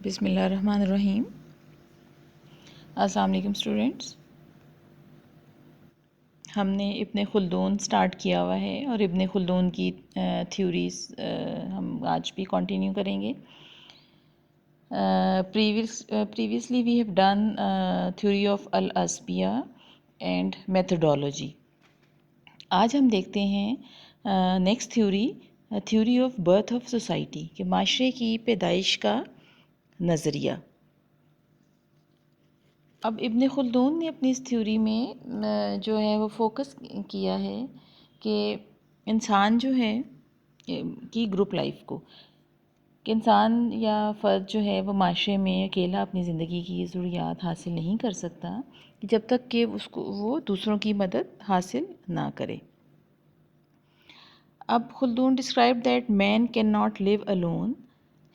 بسم اللہ الرحمن الرحیم۔ السلام علیکم اسٹوڈنٹس، ہم نے ابن خلدون سٹارٹ کیا ہوا ہے اور ابن خلدون کی تھیوریز ہم آج بھی کنٹینیو کریں گے۔ Previously we have done theory of الاسبیہ اینڈ میتھڈولوجی۔ آج ہم دیکھتے ہیں next theory of birth of society, کہ معاشرے کی پیدائش کا نظریہ۔ اب ابن خلدون نے اپنی اس تھیوری میں جو ہے وہ فوکس کیا ہے کہ انسان جو ہے کی گروپ لائف کو، کہ انسان یا فرد جو ہے وہ معاشرے میں اکیلا اپنی زندگی کی ضروریات حاصل نہیں کر سکتا جب تک کہ وہ دوسروں کی مدد حاصل نہ کرے۔ اب Khaldun describe that man can not live alone،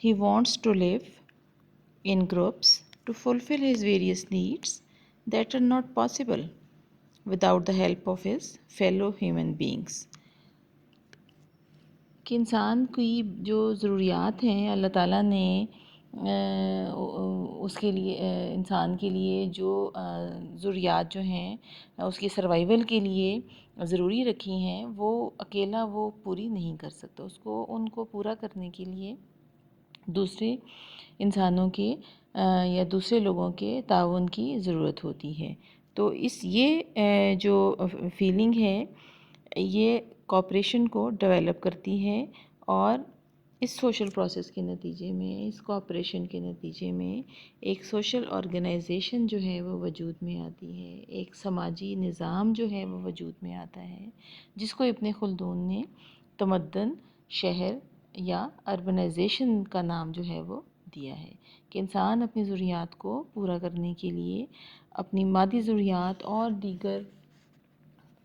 he wants to live in groups to fulfill his various needs that are not possible without the help of his fellow human beings۔ کہ انسان کی جو ضروریات ہیں اللہ تعالیٰ نے اس کے لیے انسان کے لیے جو ضروریات جو ہیں اس کی سروائیول کے لیے ضروری رکھی ہیں، وہ اکیلا وہ پوری نہیں کر سکتا۔ ان کو پورا کرنے کے لیے دوسرے انسانوں کے یا دوسرے لوگوں کے تعاون کی ضرورت ہوتی ہے۔ تو یہ جو فیلنگ ہے یہ کوآپریشن کو ڈیولپ کرتی ہے، اور اس سوشل پروسیس کے نتیجے میں، اس کوآپریشن کے نتیجے میں ایک سوشل آرگنائزیشن جو ہے وہ وجود میں آتی ہے، ایک سماجی نظام جو ہے وہ وجود میں آتا ہے، جس کو ابن خلدون نے تمدن، شہر یا اربنائزیشن کا نام جو ہے وہ دیا ہے، کہ انسان اپنی ضروریات کو پورا کرنے کے لیے اپنی مادی ضروریات اور دیگر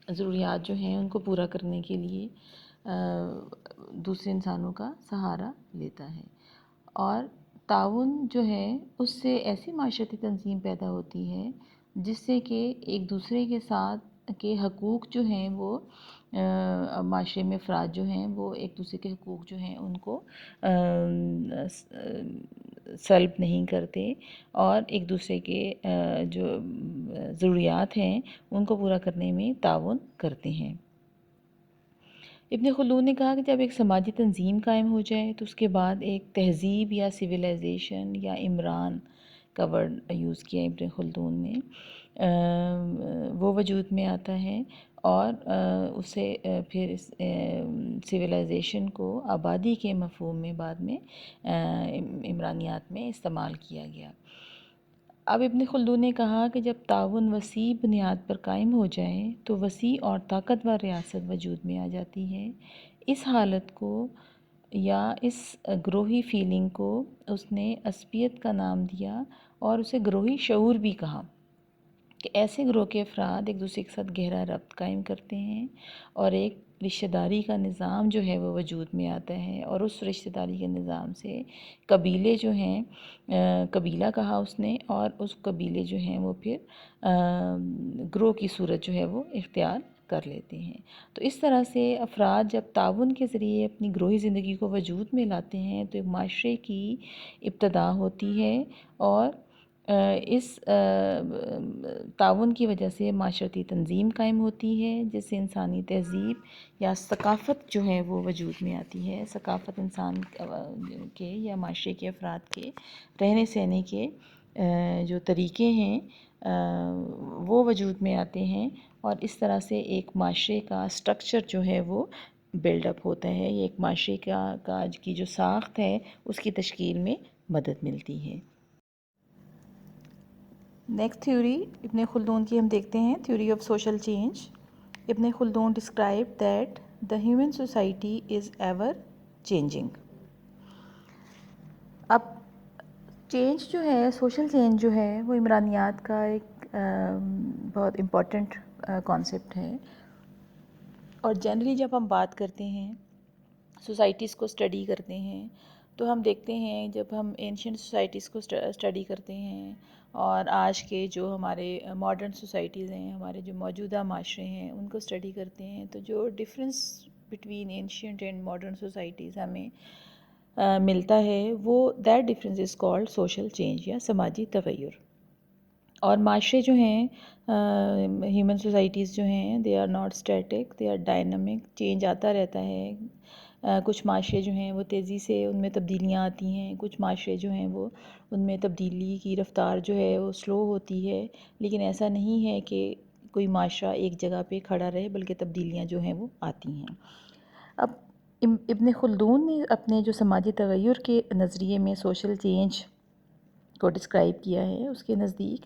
ضروریات جو ہیں ان کو پورا کرنے کے لیے دوسرے انسانوں کا سہارا لیتا ہے۔ اور تعاون جو ہے اس سے ایسی معاشرتی تنظیم پیدا ہوتی ہے جس سے کہ ایک دوسرے کے ساتھ کے حقوق جو ہیں وہ معاشرے میں افراد جو ہیں وہ ایک دوسرے کے حقوق جو ہیں ان کو سلب نہیں کرتے، اور ایک دوسرے کے جو ضروریات ہیں ان کو پورا کرنے میں تعاون کرتے ہیں۔ ابن خلدون نے کہا کہ جب ایک سماجی تنظیم قائم ہو جائے تو اس کے بعد ایک تہذیب یا سویلائزیشن یا عمران کا ورڈ یوز کیا ابن خلدون نے، وہ وجود میں آتا ہے، اور اسے پھر اس سویلائزیشن کو آبادی کے مفہوم میں بعد میں عمرانیات میں استعمال کیا گیا۔ اب ابن خلدون نے کہا کہ جب تعاون وسیع بنیاد پر قائم ہو جائے تو وسیع اور طاقتور ریاست وجود میں آ جاتی ہے۔ اس حالت کو یا اس گروہی فیلنگ کو اس نے اسبیت کا نام دیا، اور اسے گروہی شعور بھی کہا، کہ ایسے گروہ کے افراد ایک دوسرے کے ساتھ گہرا ربط قائم کرتے ہیں، اور ایک رشتہ داری کا نظام جو ہے وہ وجود میں آتا ہے، اور اس رشتہ داری کے نظام سے قبیلے جو ہیں، قبیلہ کہا اس نے، اور اس قبیلے جو ہیں وہ پھر گروہ کی صورت جو ہے وہ اختیار کر لیتے ہیں۔ تو اس طرح سے افراد جب تعاون کے ذریعے اپنی گروہی زندگی کو وجود میں لاتے ہیں تو ایک معاشرے کی ابتدا ہوتی ہے، اور اس تعاون کی وجہ سے معاشرتی تنظیم قائم ہوتی ہے، جس سے انسانی تہذیب یا ثقافت جو ہے وہ وجود میں آتی ہے۔ ثقافت انسان کے یا معاشرے کے افراد کے رہنے سہنے کے جو طریقے ہیں وہ وجود میں آتے ہیں، اور اس طرح سے ایک معاشرے کا سٹرکچر جو ہے وہ بلڈ اپ ہوتا ہے، یہ ایک معاشرے کی جو ساخت ہے اس کی تشکیل میں مدد ملتی ہے۔ نیکسٹ تھیوری ابن خلدون کی ہم دیکھتے ہیں، theory of social change. Ibn Khaldun describe that the human society is ever changing. اب چینج جو ہے، سوشل چینج جو ہے، وہ عمرانیات کا ایک بہت امپورٹنٹ کانسیپٹ ہے، اور جنرلی جب ہم بات کرتے ہیں، سوسائٹیز کو اسٹڈی کرتے ہیں، تو ہم دیکھتے ہیں جب ہم اینشینٹ سوسائٹیز کو اسٹڈی کرتے ہیں اور آج کے جو ہمارے ماڈرن سوسائٹیز ہیں، ہمارے جو موجودہ معاشرے ہیں ان کو اسٹڈی کرتے ہیں، تو جو difference between ancient and modern societies ہمیں ملتا ہے وہ that difference is called social change یا سماجی تغیر. اور معاشرے جو ہیں ہیومن سوسائٹیز جو ہیں they are not static, they are dynamic, change آتا رہتا ہے. کچھ معاشرے جو ہیں وہ تیزی سے ان میں تبدیلیاں آتی ہیں، کچھ معاشرے جو ہیں وہ ان میں تبدیلی کی رفتار جو ہے وہ سلو ہوتی ہے. لیکن ایسا نہیں ہے کہ کوئی معاشرہ ایک جگہ پہ کھڑا رہے، بلکہ تبدیلیاں جو ہیں وہ آتی ہیں. اب ابن خلدون نے اپنے جو سماجی تغیر کے نظریے میں سوشل چینج کو ڈسکرائب کیا ہے، اس کے نزدیک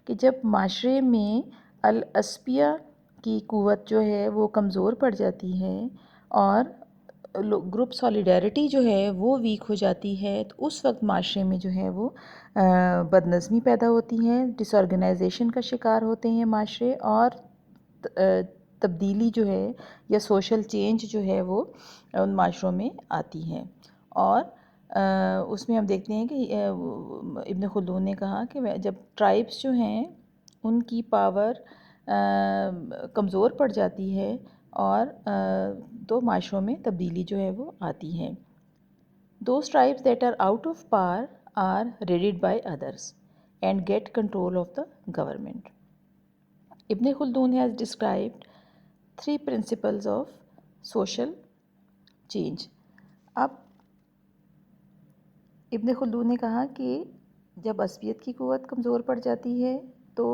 کہ جب معاشرے میں الاسبیہ کی قوت جو ہے وہ کمزور پڑ جاتی ہے اور گروپ سالیڈیرٹی جو ہے وہ ویک ہو جاتی ہے، تو اس وقت معاشرے میں جو ہے وہ بد نظمی پیدا ہوتی ہے، ڈس آرگنائزیشن کا شکار ہوتے ہیں معاشرے، اور تبدیلی جو ہے یا سوشل چینج جو ہے وہ ان معاشروں میں آتی ہے. اور اس میں ہم دیکھتے ہیں کہ ابن خلدون نے کہا کہ جب ٹرائبس جو ہیں ان کی پاور کمزور پڑ جاتی ہے اور تو معاشروں میں تبدیلی جو ہے وہ آتی ہے. Those tribes that are out of power are raided by others and get control of the government. Ibn Khaldun has described 3 principles of social change. اب ابن خلدون نے کہا کہ جب عصبیت کی قوت کمزور پڑ جاتی ہے تو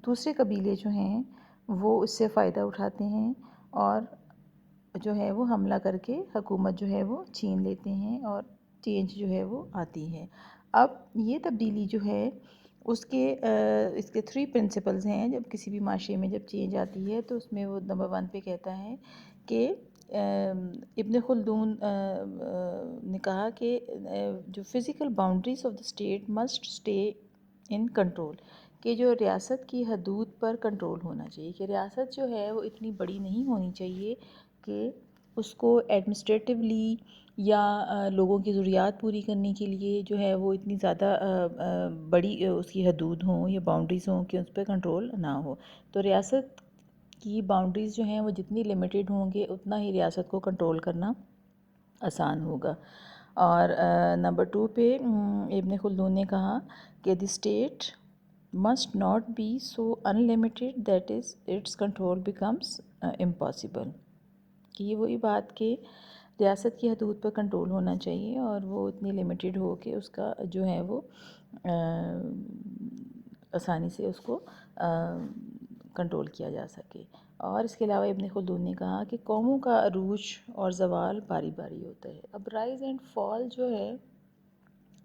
دوسرے قبیلے جو ہیں وہ اس سے فائدہ اٹھاتے ہیں اور جو ہے وہ حملہ کر کے حکومت جو ہے وہ چھین لیتے ہیں اور چینج جو ہے وہ آتی ہے. اب یہ تبدیلی جو ہے اس کے 3 پرنسپلز ہیں. جب کسی بھی معاشرے میں جب چینج آتی ہے تو اس میں وہ نمبر 1 پہ کہتا ہے کہ ابن خلدون نے کہا کہ جو physical boundaries of the state must stay in control, کہ جو ریاست کی حدود پر کنٹرول ہونا چاہیے، کہ ریاست جو ہے وہ اتنی بڑی نہیں ہونی چاہیے کہ اس کو ایڈمنسٹریٹولی یا لوگوں کی ضروریات پوری کرنے کے لیے جو ہے وہ اتنی زیادہ بڑی اس کی حدود ہوں یا باؤنڈریز ہوں کہ اس پہ کنٹرول نہ ہو. تو ریاست کی باؤنڈریز جو ہیں وہ جتنی لمیٹڈ ہوں گے اتنا ہی ریاست کو کنٹرول کرنا آسان ہوگا. اور نمبر 2 پہ ابن خلدون نے کہا کہ the state must not be so unlimited that is its control becomes impossible. کہ یہ وہی بات کہ ریاست کی حدود پر کنٹرول ہونا چاہیے اور وہ اتنی لمیٹڈ ہو کہ اس کا جو ہے وہ آسانی سے اس کو کنٹرول کیا جا سکے. اور اس کے علاوہ ابن خلدون نے کہا کہ قوموں کا عروج اور زوال باری باری ہوتا ہے. اب رائز اینڈ فال جو ہے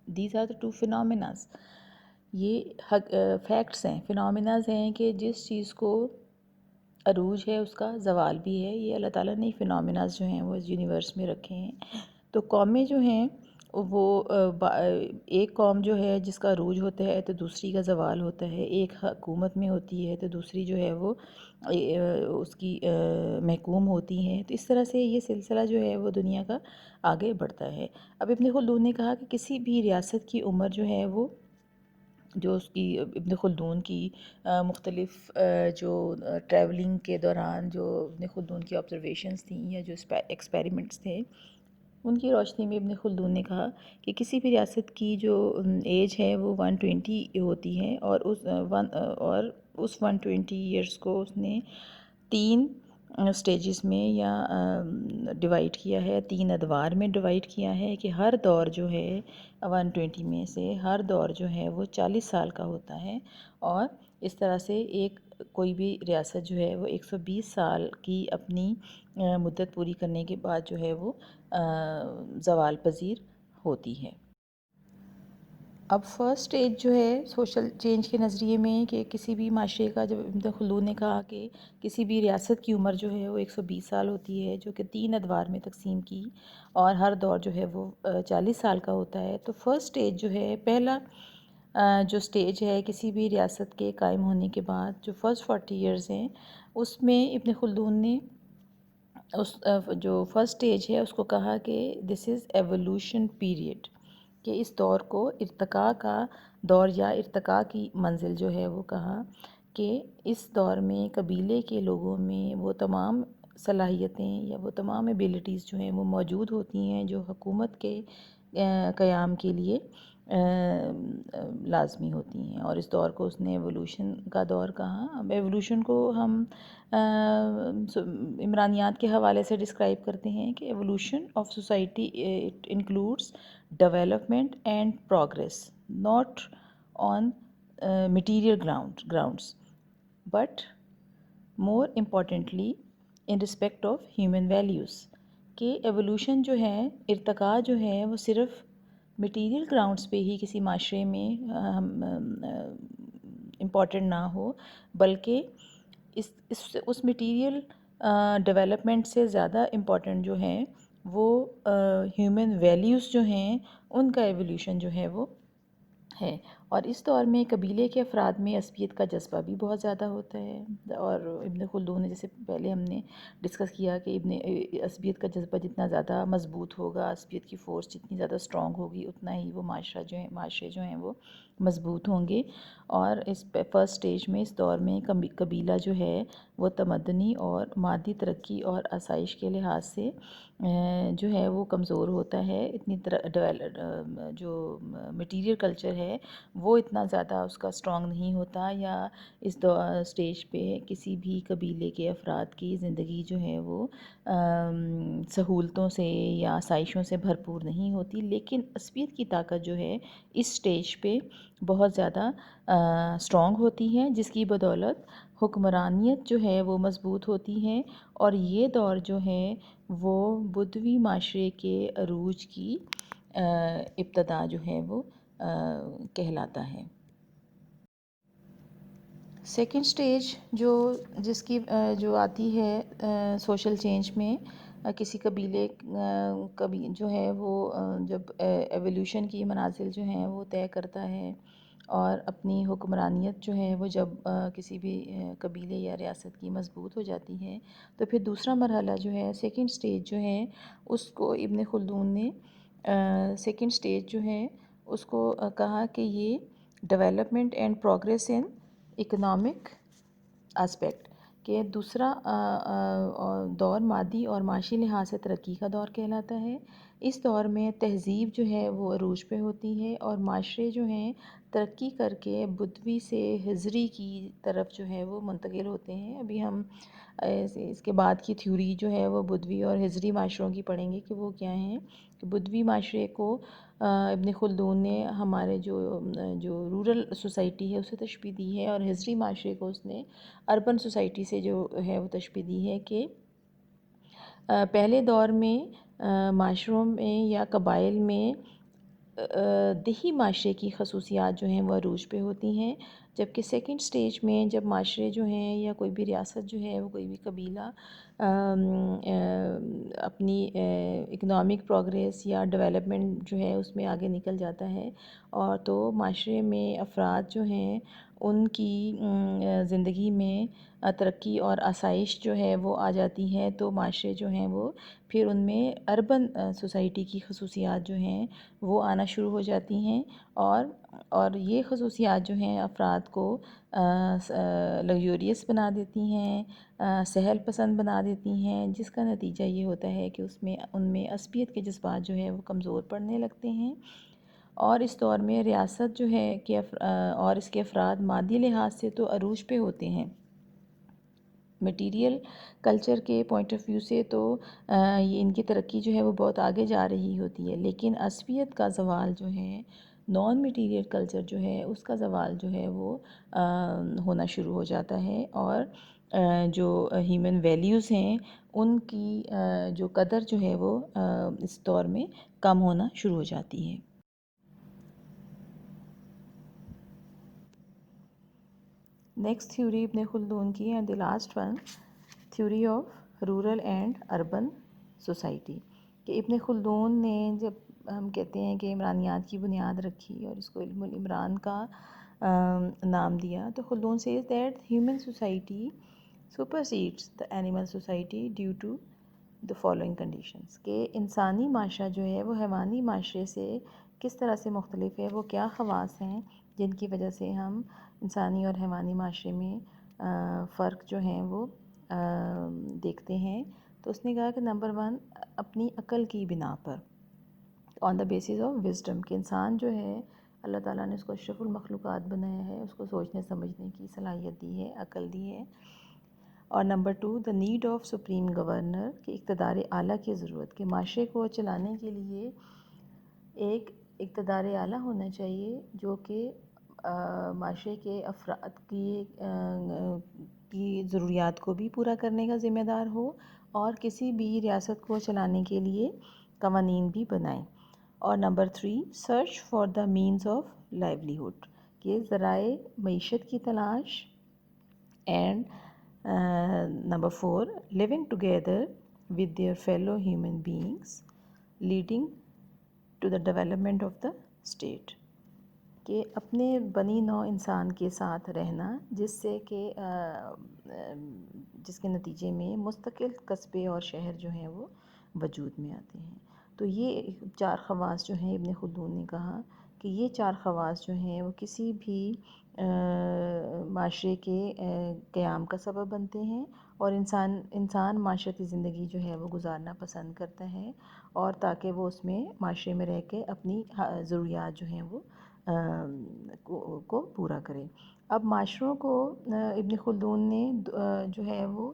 دیز آر دا 2 فینومیناز، یہ فیکٹس ہیں، فینومیناز ہیں کہ جس چیز کو عروج ہے اس کا زوال بھی ہے. یہ اللہ تعالیٰ نے فینومیناز جو ہیں وہ اس یونیورس میں رکھے ہیں. تو قومیں جو ہیں وہ ایک قوم جو ہے جس کا عروج ہوتا ہے تو دوسری کا زوال ہوتا ہے، ایک حکومت میں ہوتی ہے تو دوسری جو ہے وہ اس کی محکوم ہوتی ہیں. تو اس طرح سے یہ سلسلہ جو ہے وہ دنیا کا آگے بڑھتا ہے. اب ابن خلدون نے کہا کہ کسی بھی ریاست کی عمر جو ہے وہ جو اس کی ابن خلدون کی مختلف جو ٹریولنگ کے دوران جو ابن خلدون کی آبزرویشنز تھیں یا جو ایکسپیریمنٹس تھے ان کی روشنی میں ابن خلدون نے کہا کہ کسی بھی ریاست کی جو ایج ہے وہ 120 ہوتی ہے اور اس 120 ایئرس کو اس نے 3 سٹیجز میں یا ڈیوائڈ کیا ہے، 3 ادوار میں ڈیوائڈ کیا ہے کہ ہر دور جو ہے 120 میں سے ہر دور جو ہے وہ 40 سال کا ہوتا ہے. اور اس طرح سے کوئی بھی ریاست جو ہے وہ 120 سال کی اپنی مدت پوری کرنے کے بعد جو ہے وہ زوال پذیر ہوتی ہے. اب فرسٹ اسٹیج جو ہے سوشل چینج کے نظریے میں کہ کسی بھی معاشرے کا، جب ابن خلدون نے کہا کہ کسی بھی ریاست کی عمر جو ہے وہ 120 سال ہوتی ہے جو کہ 3 ادوار میں تقسیم کی اور ہر دور جو ہے وہ 40 سال کا ہوتا ہے. تو فرسٹ اسٹیج جو ہے پہلا جو اسٹیج ہے کسی بھی ریاست کے قائم ہونے کے بعد جو فرسٹ 40 ایئرز ہیں اس میں ابن خلدون نے اس جو فرسٹ اسٹیج ہے اس کو کہا کہ دس از ایوولوشن پیریڈ، کہ اس دور کو ارتقاء کا دور یا ارتقاء کی منزل جو ہے وہ کہا کہ اس دور میں قبیلے کے لوگوں میں وہ تمام صلاحیتیں یا وہ تمام ایبلٹیز جو ہیں وہ موجود ہوتی ہیں جو حکومت کے قیام کے لیے لازمی ہوتی ہیں، اور اس دور کو اس نے ایوولوشن کا دور کہا۔ اب ایوولوشن کو ہم عمرانیات کے حوالے سے ڈسکرائب کرتے ہیں کہ evolution of society it includes development and progress not on material grounds but more importantly in respect of human values، کہ ایوولوشن جو ہے، ارتقاء جو ہے وہ صرف مٹیریل گراؤنڈس پہ ہی کسی معاشرے میں امپورٹنٹ نہ ہو، بلکہ اس مٹیریل ڈیولپمنٹ سے زیادہ امپورٹنٹ جو ہے وہ ہیومن ویلیوز جو ہیں ان کا ایوولوشن جو ہے وہ ہے۔ اور اس دور میں قبیلے کے افراد میں عصبیت کا جذبہ بھی بہت زیادہ ہوتا ہے، اور ابن خلدون نے جیسے پہلے ہم نے ڈسکس کیا کہ عصبیت کا جذبہ جتنا زیادہ مضبوط ہوگا، عصبیت کی فورس جتنی زیادہ اسٹرانگ ہوگی، اتنا ہی وہ معاشرے جو ہیں وہ مضبوط ہوں گے۔ اور اس فرسٹ سٹیج میں، اس دور میں قبیلہ جو ہے وہ تمدنی اور مادی ترقی اور آسائش کے لحاظ سے جو ہے وہ کمزور ہوتا ہے، اتنی جو مٹیریل کلچر ہے وہ اتنا زیادہ اس کا اسٹرانگ نہیں ہوتا، یا اس سٹیج پہ کسی بھی قبیلے کے افراد کی زندگی جو ہے وہ سہولتوں سے یا آسائشوں سے بھرپور نہیں ہوتی۔ لیکن عصبیت کی طاقت جو ہے اس سٹیج پہ بہت زیادہ اسٹرانگ ہوتی ہے، جس کی بدولت حکمرانیت جو ہے وہ مضبوط ہوتی ہے، اور یہ دور جو ہے وہ بدوی معاشرے کے عروج کی ابتدا جو ہے وہ کہلاتا ہے۔ سیکنڈ سٹیج جس کی جو آتی ہے سوشل چینج میں، کسی قبیلے جو ہے وہ جب ایوولوشن کی منازل جو ہیں وہ طے کرتا ہے، اور اپنی حکمرانیت جو ہے وہ جب کسی بھی قبیلے یا ریاست کی مضبوط ہو جاتی ہے، تو پھر دوسرا مرحلہ جو ہے سیکنڈ سٹیج جو ہے اس کو ابن خلدون نے سیکنڈ سٹیج جو ہے اس کو کہا کہ یہ development and progress in economic aspect, کہ دوسرا دور مادی اور معاشی لحاظ سے ترقی کا دور کہلاتا ہے۔ اس دور میں تہذیب جو ہے وہ عروج پہ ہوتی ہے، اور معاشرے جو ہیں ترقی کر کے بدوی سے حضری کی طرف جو ہے وہ منتقل ہوتے ہیں۔ ابھی ہم اس کے بعد کی تھیوری جو ہے وہ بدوی اور حضری معاشروں کی پڑھیں گے کہ وہ کیا ہیں۔ کہ بدوی معاشرے کو ابن خلدون نے ہمارے جو رورل سوسائٹی ہے اسے تشبیہ دی ہے، اور حضری معاشرے کو اس نے اربن سوسائٹی سے جو ہے وہ تشبیہ دی ہے، کہ پہلے دور میں معاشروں میں یا قبائل میں دیہی معاشرے کی خصوصیات جو ہیں وہ عروج پہ ہوتی ہیں، جبکہ سیکنڈ سٹیج میں جب معاشرے جو ہیں یا کوئی بھی ریاست جو ہے وہ کوئی بھی قبیلہ اپنی اکنامک پروگریس یا ڈیولپمنٹ جو ہے اس میں آگے نکل جاتا ہے، اور تو معاشرے میں افراد جو ہیں ان کی زندگی میں ترقی اور آسائش جو ہے وہ آ جاتی ہے، تو معاشرے جو ہیں وہ پھر ان میں اربن سوسائٹی کی خصوصیات جو ہیں وہ آنا شروع ہو جاتی ہیں، اور یہ خصوصیات جو ہیں افراد کو لگزوریس بنا دیتی ہیں، سہل پسند بنا دیتی ہیں، جس کا نتیجہ یہ ہوتا ہے کہ ان میں عصبیت کے جذبات جو ہے وہ کمزور پڑنے لگتے ہیں۔ اور اس دور میں ریاست جو ہے کہ اور اس کے افراد مادی لحاظ سے تو عروج پہ ہوتے ہیں، مٹیریل کلچر کے پوائنٹ آف ویو سے تو یہ ان کی ترقی جو ہے وہ بہت آگے جا رہی ہوتی ہے، لیکن عصبیت کا زوال جو ہے، نان مٹیریل کلچر جو ہے اس کا زوال جو ہے وہ ہونا شروع ہو جاتا ہے، اور جو ہیومن ویلیوز ہیں ان کی جو قدر جو ہے وہ اس دور میں کم ہونا شروع ہو جاتی ہے۔ نیکسٹ تھیوری ابن خلدون کی، and the last one, theory of rural and urban society, کہ ابن خلدون نے جب ہم کہتے ہیں کہ عمرانیات کی بنیاد رکھی اور اس کو علم العمران کا نام دیا، تو Khaldun says that human society supersedes the animal society due to the following conditions, کہ انسانی معاشرہ جو ہے وہ حیوانی معاشرے سے کس طرح سے مختلف ہے، وہ کیا خواص ہیں جن کی وجہ سے ہم انسانی اور حیوانی معاشرے میں فرق جو ہیں وہ دیکھتے ہیں تو اس نے کہا کہ نمبر 1 اپنی عقل کی بنا پر، آن دا بیسس آف وزڈم، کہ انسان جو ہے اللہ تعالیٰ نے اس کو اشرف المخلوقات بنایا ہے، اس کو سوچنے سمجھنے کی صلاحیت دی ہے، عقل دی ہے۔ اور number 2 the need of supreme governor, کہ اقتدار اعلیٰ کی ضرورت، کہ معاشرے کو چلانے کے لیے ایک اقتدار اعلیٰ ہونا چاہیے جو کہ معاشرے کے افراد کی ضروریات کو بھی پورا کرنے کا ذمہ دار ہو، اور کسی بھی ریاست کو چلانے کے لیے قوانین بھی بنائے۔ اور number 3 search for the means of livelihood, کہ ذرائع معیشت کی تلاش۔ And number 4 living together with their fellow human beings leading to the development of the state، کہ اپنے بنی نوع انسان کے ساتھ رہنا، جس سے کہ جس کے نتیجے میں مستقل قصبے اور شہر جو ہیں وہ وجود میں آتے ہیں۔ تو یہ 4 خواص جو ہیں ابن خلدون نے کہا کہ یہ 4 خواص جو ہیں وہ کسی بھی معاشرے کے قیام کا سبب بنتے ہیں، اور انسان معاشرتی زندگی جو ہے وہ گزارنا پسند کرتا ہے، اور تاکہ وہ اس میں معاشرے میں رہ کے اپنی ضروریات جو ہیں وہ کو پورا کرے۔ اب معاشروں کو ابن خلدون نے جو ہے وہ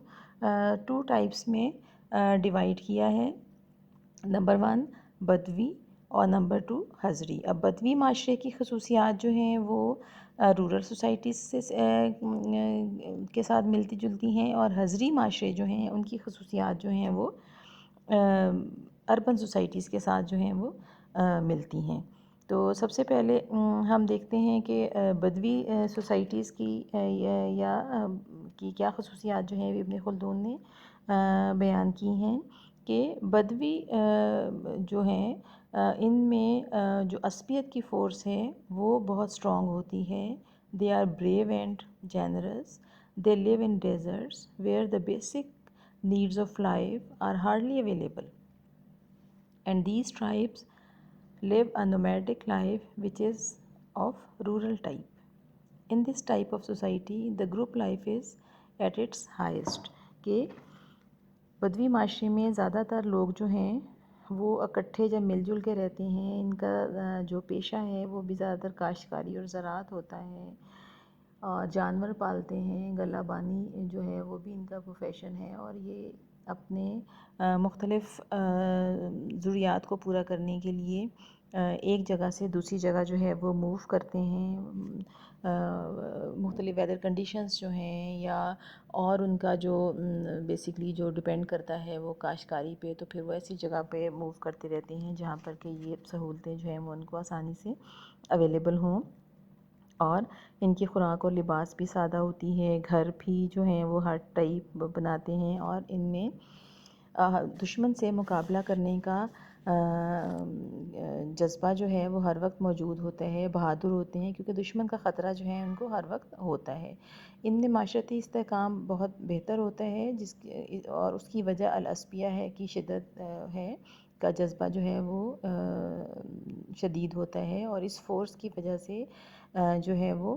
2 ٹائپس میں ڈیوائڈ کیا ہے، نمبر 1 بدوی اور نمبر 2 حضری۔ اب بدوی معاشرے کی خصوصیات جو ہیں وہ رورل سوسائٹیز سے کے ساتھ ملتی جلتی ہیں، اور حضری معاشرے جو ہیں ان کی خصوصیات جو ہیں وہ اربن سوسائٹیز کے ساتھ جو ہیں وہ ملتی ہیں۔ تو سب سے پہلے ہم دیکھتے ہیں کہ بدوی سوسائٹیز کی کیا خصوصیات جو ہیں ابن خلدون نے بیان کی ہیں، کہ بدوی جو ہیں ان میں جو عصبیت کی فورس ہے وہ بہت اسٹرانگ ہوتی ہے۔ They are brave and generous, they live in deserts where the basic needs of life are hardly available, and these tribes live a nomadic life which is of rural type. In this type of society, the group life is at its highest، کہ بدوی معاشرے میں زیادہ تر لوگ جو ہیں وہ اکٹھے جب مل جل کے رہتے ہیں، ان کا جو پیشہ ہے وہ بھی زیادہ تر کاشتکاری اور زراعت ہوتا ہے، اور جانور پالتے ہیں، غلہ بانی جو ہے وہ بھی ان کا پروفیشن ہے، اور یہ اپنے مختلف ضروریات کو پورا کرنے کے لیے ایک جگہ سے دوسری جگہ جو ہے وہ موو کرتے ہیں، مختلف ویدر کنڈیشنز جو ہیں یا اور ان کا جو بیسکلی جو ڈپینڈ کرتا ہے وہ کاشتکاری پہ، تو پھر وہ ایسی جگہ پہ موو کرتے رہتے ہیں جہاں پر کہ یہ سہولتیں جو ہیں وہ ان کو آسانی سے اویلیبل ہوں، اور ان کی خوراک اور لباس بھی سادہ ہوتی ہے، گھر بھی جو ہیں وہ ہر ٹائپ بناتے ہیں، اور ان میں دشمن سے مقابلہ کرنے کا جذبہ جو ہے وہ ہر وقت موجود ہوتا ہے، بہادر ہوتے ہیں کیونکہ دشمن کا خطرہ جو ہے ان کو ہر وقت ہوتا ہے۔ ان میں معاشرتی استحکام بہت بہتر ہوتا ہے، اور اس کی وجہ العصبیہ ہے کی شدت ہے کا جذبہ جو ہے وہ شدید ہوتا ہے، اور اس فورس کی وجہ سے جو ہے وہ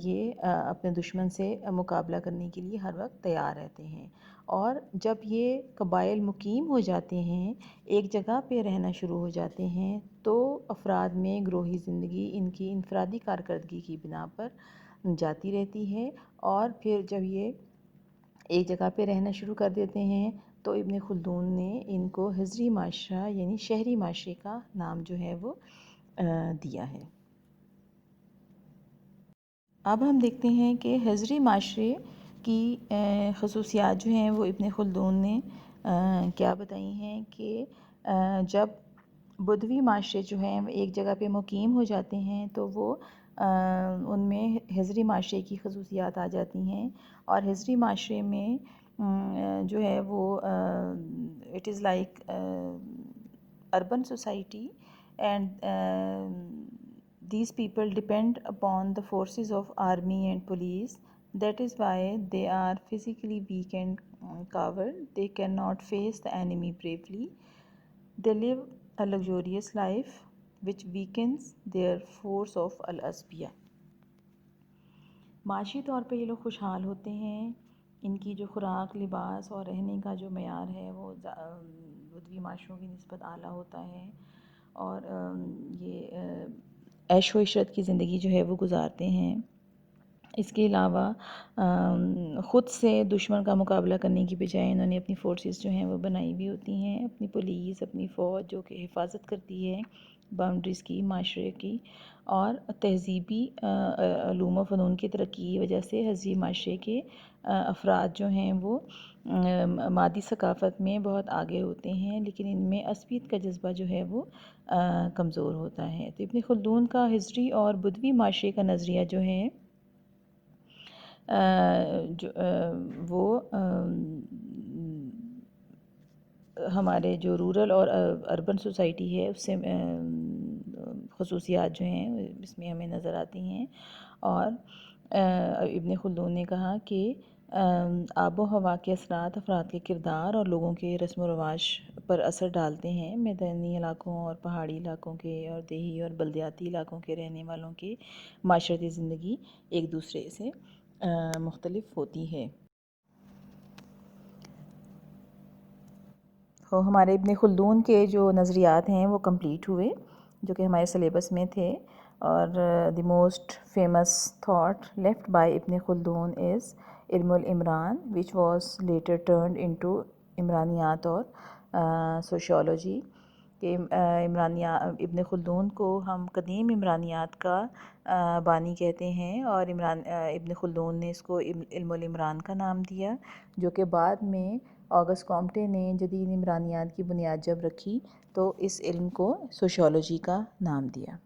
یہ اپنے دشمن سے مقابلہ کرنے کے لیے ہر وقت تیار رہتے ہیں۔ اور جب یہ قبائل مقیم ہو جاتے ہیں، ایک جگہ پہ رہنا شروع ہو جاتے ہیں، تو افراد میں گروہی زندگی ان کی انفرادی کارکردگی کی بنا پر جاتی رہتی ہے، اور پھر جب یہ ایک جگہ پہ رہنا شروع کر دیتے ہیں تو ابن خلدون نے ان کو حضری معاشرہ یعنی شہری معاشرے کا نام جو ہے وہ دیا ہے۔ اب ہم دیکھتے ہیں کہ حضری معاشرے کی خصوصیات جو ہیں وہ ابن خلدون نے کیا بتائی ہیں، کہ جب بدوی معاشرے جو ہیں ایک جگہ پہ مقیم ہو جاتے ہیں تو وہ ان میں حضری معاشرے کی خصوصیات آ جاتی ہیں، اور حضری معاشرے میں جو ہے وہ it is like urban society, and these people depend upon the forces of army and police. That is why they are physically weak and coward. They cannot face the enemy bravely. They live a luxurious life which weakens their force of al-asbiya. معاشی طور پہ یہ لوگ خوشحال ہوتے ہیں، ان کی جو خوراک، لباس اور رہنے کا جو معیار ہے وہ بدوی معاشروں کی نسبت اعلیٰ ہوتا ہے، اور یہ عیش و عشرت کی زندگی جو ہے وہ گزارتے ہیں۔ اس کے علاوہ خود سے دشمن کا مقابلہ کرنے کی بجائے انہوں نے اپنی فورسز جو ہیں وہ بنائی بھی ہوتی ہیں، اپنی پولیس، اپنی فوج جو کہ حفاظت کرتی ہے باؤنڈریز کی، معاشرے کی، اور تہذیبی علوم و فنون کی ترقی کی وجہ سے ہذیب معاشرے کے افراد جو ہیں وہ مادی ثقافت میں بہت آگے ہوتے ہیں، لیکن ان میں عصبیت کا جذبہ جو ہے وہ کمزور ہوتا ہے۔ تو ابن خلدون کا ہسٹری اور بدوی معاشرے کا نظریہ جو ہے وہ ہمارے جو رورل اور اربن سوسائٹی ہے اس سے خصوصیات جو ہیں اس میں ہمیں نظر آتی ہیں، اور ابن خلدون نے کہا کہ آب و ہوا کے اثرات افراد کے کردار اور لوگوں کے رسم و رواج پر اثر ڈالتے ہیں۔ میدانی علاقوں اور پہاڑی علاقوں کے اور دیہی اور بلدیاتی علاقوں کے رہنے والوں کی معاشرتی زندگی ایک دوسرے سے مختلف ہوتی ہے۔ ہمارے ابن خلدون کے جو نظریات ہیں وہ کمپلیٹ ہوئے، جو کہ ہمارے سلیبس میں تھے، اور the most famous thought left by Ibn Khaldun is علم العمران which was later turned into عمرانیات اور سوشیولوجی، کہ ابن خلدون کو ہم قدیم عمرانیات کا بانی کہتے ہیں، اور ابن خلدون نے اس کو علم العمران کا نام دیا، جو کہ بعد میں آگسٹ کامٹے نے جدید عمرانیات کی بنیاد جب رکھی تو اس علم کو سوشیولوجی کا نام دیا۔